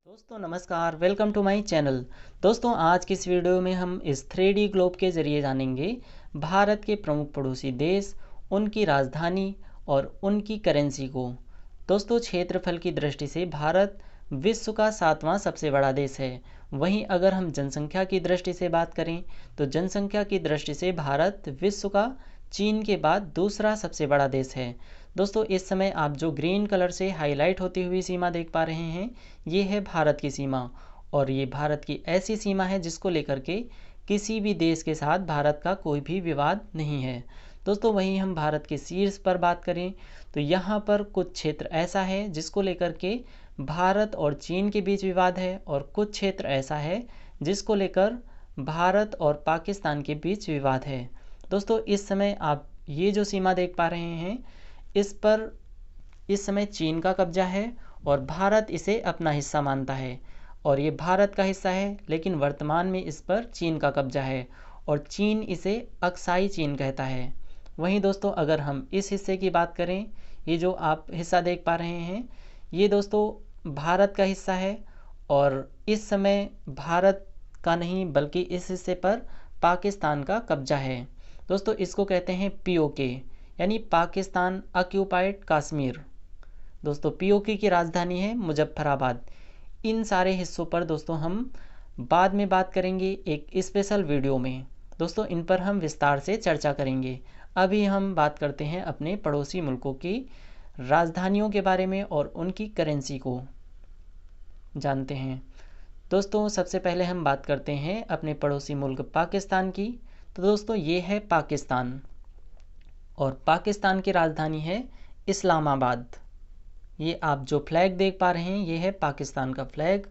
दोस्तों नमस्कार, welcome to my channel. दोस्तों आज की इस वीडियो में हम इस 3D ग्लोब के ज़रिए जानेंगे भारत के प्रमुख पड़ोसी देश, उनकी राजधानी और उनकी करेंसी को। दोस्तों क्षेत्रफल की दृष्टि से भारत विश्व का 7वां सबसे बड़ा देश है। वहीं अगर हम जनसंख्या की दृष्टि से बात करें तो जनसंख्या की दृष्टि से भारत विश्व का चीन के बाद दूसरा सबसे बड़ा देश है। दोस्तों इस समय आप जो ग्रीन कलर से हाईलाइट होती हुई सीमा देख पा रहे हैं, ये है भारत की सीमा। और ये भारत की ऐसी सीमा है जिसको लेकर के किसी भी देश के साथ भारत का कोई भी विवाद नहीं है। दोस्तों वहीं हम भारत के शीर्ष पर बात करें तो यहाँ पर कुछ क्षेत्र ऐसा है जिसको लेकर के भारत और चीन के बीच विवाद है, और कुछ क्षेत्र ऐसा है जिसको लेकर भारत और पाकिस्तान के बीच विवाद है। दोस्तों इस समय आप ये जो सीमा देख पा रहे हैं, इस पर इस समय चीन का कब्जा है और भारत इसे अपना हिस्सा मानता है। और ये भारत का हिस्सा है, लेकिन वर्तमान में इस पर चीन का कब्जा है और चीन इसे अक्साई चीन कहता है। वहीं दोस्तों अगर हम इस हिस्से की बात करें, ये जो आप हिस्सा देख पा रहे हैं, ये दोस्तों भारत का हिस्सा है। और इस समय भारत का नहीं बल्कि इस हिस्से पर पाकिस्तान का कब्जा है। दोस्तों इसको कहते हैं पीओके, यानी पाकिस्तान ऑक्यूपाइड कश्मीर। दोस्तों पीओके की राजधानी है मुजफ्फराबाद। इन सारे हिस्सों पर दोस्तों हम बाद में बात करेंगे एक स्पेशल वीडियो में। दोस्तों इन पर हम विस्तार से चर्चा करेंगे। अभी हम बात करते हैं अपने पड़ोसी मुल्कों की राजधानियों के बारे में और उनकी करेंसी को जानते हैं। दोस्तों सबसे पहले हम बात करते हैं अपने पड़ोसी मुल्क पाकिस्तान की। तो दोस्तों ये है पाकिस्तान, और पाकिस्तान की राजधानी है इस्लामाबाद। ये आप जो फ्लैग देख पा रहे हैं, ये है पाकिस्तान का फ्लैग,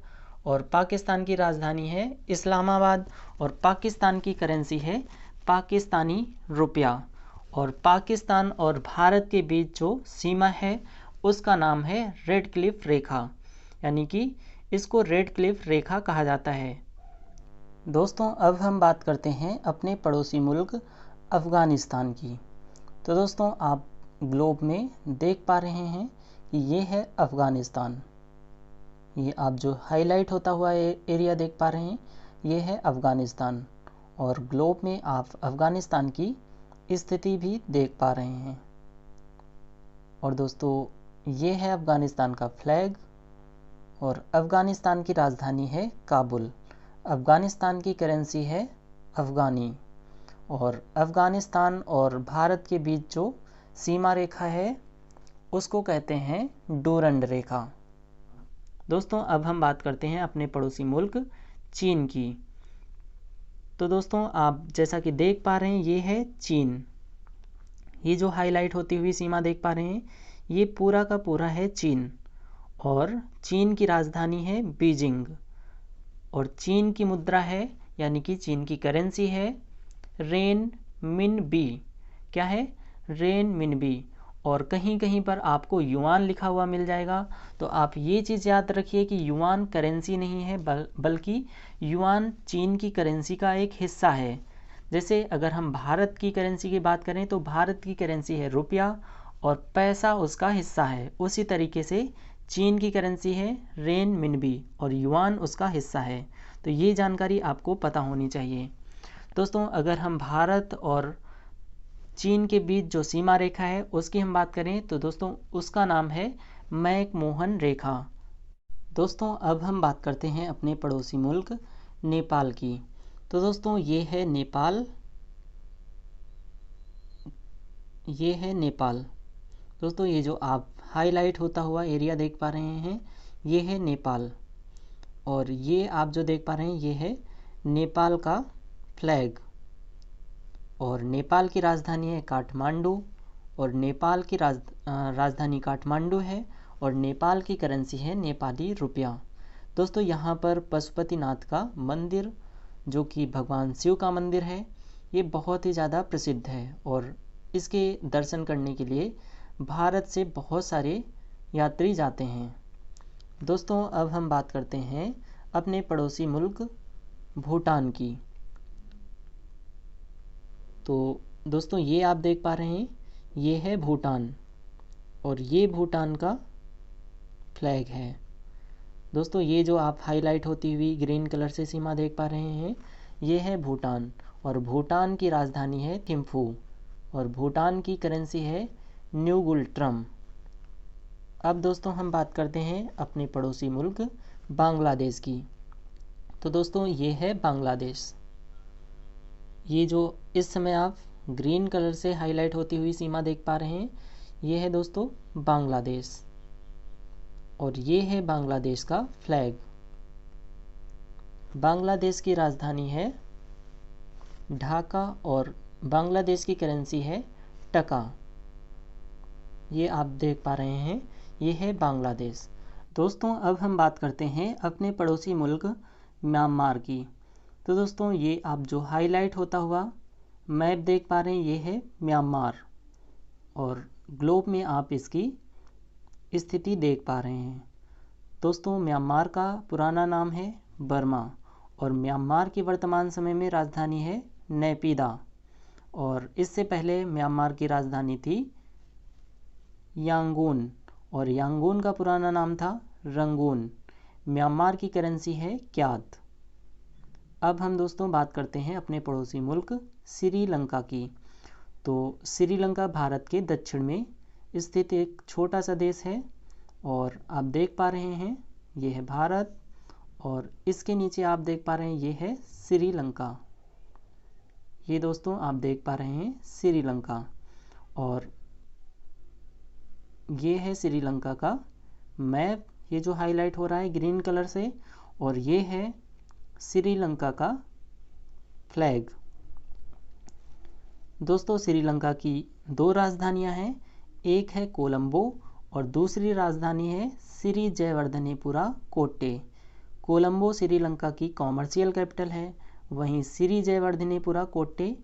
और पाकिस्तान की राजधानी है इस्लामाबाद। और पाकिस्तान की करेंसी है पाकिस्तानी रुपया। और पाकिस्तान और भारत के बीच जो सीमा है उसका नाम है रेड क्लिफ रेखा, यानी कि इसको रेड क्लिफ रेखा कहा जाता है। दोस्तों अब हम बात करते हैं अपने पड़ोसी मुल्क अफ़गानिस्तान की। तो दोस्तों आप ग्लोब में देख पा रहे हैं कि ये है अफ़गानिस्तान। ये आप जो हाईलाइट होता हुआ एरिया देख पा रहे हैं, ये है अफ़गानिस्तान। और ग्लोब में आप अफ़गानिस्तान की स्थिति भी देख पा रहे हैं। और दोस्तों ये है अफ़गानिस्तान का फ्लैग, और अफ़गानिस्तान की राजधानी है काबुल। अफ़गानिस्तान की करेंसी है अफ़गानी। और अफ़गानिस्तान और भारत के बीच जो सीमा रेखा है उसको कहते हैं डूरंड रेखा। दोस्तों अब हम बात करते हैं अपने पड़ोसी मुल्क चीन की। तो दोस्तों आप जैसा कि देख पा रहे हैं, ये है चीन। ये जो हाईलाइट होती हुई सीमा देख पा रहे हैं, ये पूरा का पूरा है चीन। और चीन की राजधानी है बीजिंग। और चीन की मुद्रा है, यानी कि चीन की करेंसी है रेन मिन बी। क्या है? रेन मिन बी। और कहीं कहीं पर आपको युआन लिखा हुआ मिल जाएगा। तो आप ये चीज़ याद रखिए कि युआन करेंसी नहीं है, बल्कि युआन चीन की करेंसी का एक हिस्सा है। जैसे अगर हम भारत की करेंसी की बात करें तो भारत की करेंसी है रुपया और पैसा उसका हिस्सा है। उसी तरीके से चीन की करेंसी है रेन मिनबी और युआन उसका हिस्सा है। तो ये जानकारी आपको पता होनी चाहिए। दोस्तों अगर हम भारत और चीन के बीच जो सीमा रेखा है उसकी हम बात करें तो दोस्तों उसका नाम है मैकमोहन रेखा। दोस्तों अब हम बात करते हैं अपने पड़ोसी मुल्क नेपाल की। तो दोस्तों ये है नेपाल। ये है नेपाल। दोस्तों ये जो आप हाईलाइट होता हुआ एरिया देख पा रहे हैं, ये है नेपाल। और ये आप जो देख पा रहे हैं, ये है नेपाल का फ्लैग। और नेपाल की राजधानी है काठमांडू। और नेपाल की राजधानी काठमांडू है। और नेपाल की करेंसी है नेपाली रुपया। दोस्तों यहाँ पर पशुपतिनाथ का मंदिर, जो कि भगवान शिव का मंदिर है, ये बहुत ही ज़्यादा प्रसिद्ध है। और इसके दर्शन करने के लिए भारत से बहुत सारे यात्री जाते हैं। दोस्तों अब हम बात करते हैं अपने पड़ोसी मुल्क भूटान की। तो दोस्तों ये आप देख पा रहे हैं, ये है भूटान। और ये भूटान का फ्लैग है। दोस्तों ये जो आप हाईलाइट होती हुई ग्रीन कलर से सीमा देख पा रहे हैं, ये है भूटान, और भूटान की राजधानी है थिम्फू, और भूटान की करेंसी है न्यूगुल्ट्रम। अब दोस्तों हम बात करते हैं अपने पड़ोसी मुल्क बांग्लादेश की। तो दोस्तों ये है बांग्लादेश। ये जो इस समय आप ग्रीन कलर से हाईलाइट होती हुई सीमा देख पा रहे हैं, ये है दोस्तों बांग्लादेश, और ये है बांग्लादेश का फ्लैग। बांग्लादेश की राजधानी है ढाका, और बांग्लादेश की करेंसी है टका। ये आप देख पा रहे हैं, ये है बांग्लादेश। दोस्तों अब हम बात करते हैं अपने पड़ोसी मुल्क म्यांमार की। तो दोस्तों ये आप जो हाईलाइट होता हुआ मैप देख पा रहे हैं, ये है म्यांमार, और ग्लोब में आप इसकी स्थिति देख पा रहे हैं। दोस्तों म्यांमार का पुराना नाम है बर्मा, और म्यांमार की वर्तमान समय में राजधानी है नेपिदा, और इससे पहले म्यांमार की राजधानी थी यांगून, और यांगून का पुराना नाम था रंगून। म्यांमार की करेंसी है क्यात। अब हम दोस्तों बात करते हैं अपने पड़ोसी मुल्क श्रीलंका की। तो श्रीलंका भारत के दक्षिण में स्थित एक छोटा सा देश है, और आप देख पा रहे हैं ये है भारत, और इसके नीचे आप देख पा रहे हैं ये है श्रीलंका। ये दोस्तों आप देख पा रहे हैं श्रीलंका, और ये है श्रीलंका का मैप, ये जो हाईलाइट हो रहा है ग्रीन कलर से, और ये है श्रीलंका का फ्लैग। दोस्तों श्रीलंका की दो राजधानियां हैं, एक है कोलंबो और दूसरी राजधानी है श्री जयवर्धनेपुरा कोट्टे। कोलंबो श्रीलंका की कॉमर्शियल कैपिटल है, वहीं श्री जयवर्धनेपुरा कोट्टे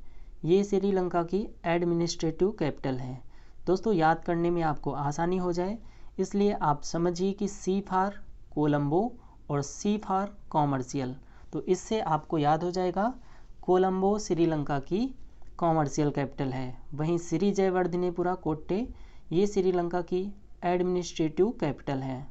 ये श्रीलंका की एडमिनिस्ट्रेटिव कैपिटल है। दोस्तों याद करने में आपको आसानी हो जाए इसलिए आप समझिए कि सी फॉर कोलंबो और सी फॉर कॉमर्शियल, तो इससे आपको याद हो जाएगा कोलंबो श्रीलंका की कॉमर्शियल कैपिटल है, वहीं श्री जयवर्धनेपुरा कोट्टे ये श्रीलंका की एडमिनिस्ट्रेटिव कैपिटल है।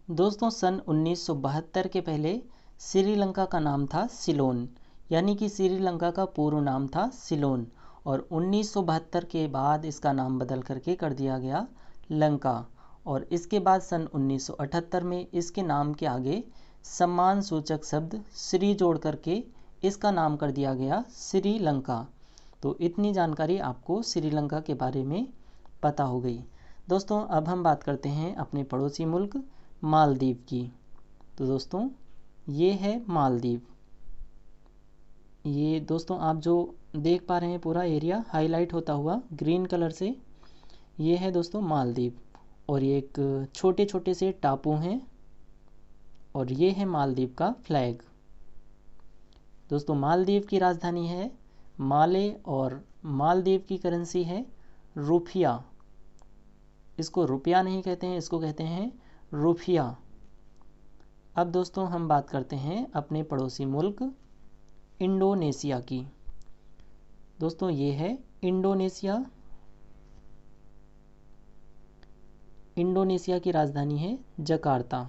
दोस्तों सन 1972 के पहले श्रीलंका का नाम था सिलोन, यानी कि श्रीलंका का पूर्व नाम था सिलोन, और 1972 के बाद इसका नाम बदल करके कर दिया गया लंका, और इसके बाद सन 1978 में इसके नाम के आगे सम्मान सूचक शब्द श्री जोड़ करके इसका नाम कर दिया गया श्रीलंका। तो इतनी जानकारी आपको श्रीलंका के बारे में पता हो गई। दोस्तों अब हम बात करते हैं अपने पड़ोसी मुल्क मालदीव की। तो दोस्तों ये है मालदीव। ये दोस्तों आप जो देख पा रहे हैं पूरा एरिया हाईलाइट होता हुआ ग्रीन कलर से, ये है दोस्तों मालदीव, और ये एक छोटे छोटे से टापू हैं, और ये है मालदीव का फ्लैग। दोस्तों मालदीव की राजधानी है माले, और मालदीव की करेंसी है रुपया। इसको रुपया नहीं कहते हैं, इसको कहते हैं रुपया। अब दोस्तों हम बात करते हैं अपने पड़ोसी मुल्क इंडोनेशिया की। दोस्तों ये है इंडोनेशिया। इंडोनेशिया की राजधानी है जकार्ता।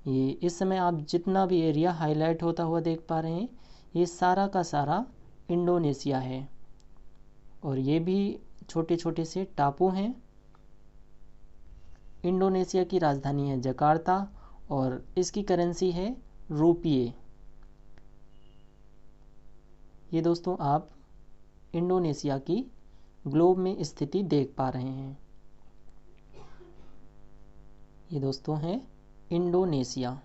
ये इस समय आप जितना भी एरिया हाईलाइट होता हुआ देख पा रहे हैं, ये सारा का सारा इंडोनेशिया है, और ये भी छोटे छोटे से टापू हैं। इंडोनेशिया की राजधानी है जकार्ता, और इसकी करेंसी है रुपये। ये दोस्तों आप इंडोनेशिया की ग्लोब में स्थिति देख पा रहे हैं। ये दोस्तों है इंडोनेशिया।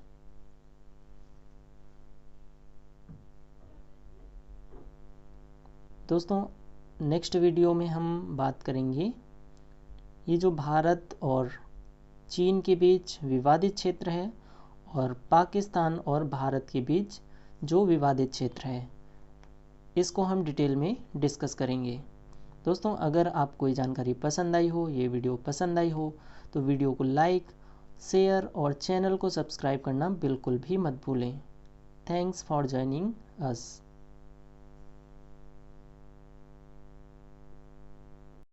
दोस्तों नेक्स्ट वीडियो में हम बात करेंगे ये जो भारत और चीन के बीच विवादित क्षेत्र है, और पाकिस्तान और भारत के बीच जो विवादित क्षेत्र है, इसको हम डिटेल में डिस्कस करेंगे। दोस्तों अगर आपको ये जानकारी पसंद आई हो, ये वीडियो पसंद आई हो, तो वीडियो को लाइक, शेयर और चैनल को सब्सक्राइब करना बिल्कुल भी मत भूलें। Thanks for joining us.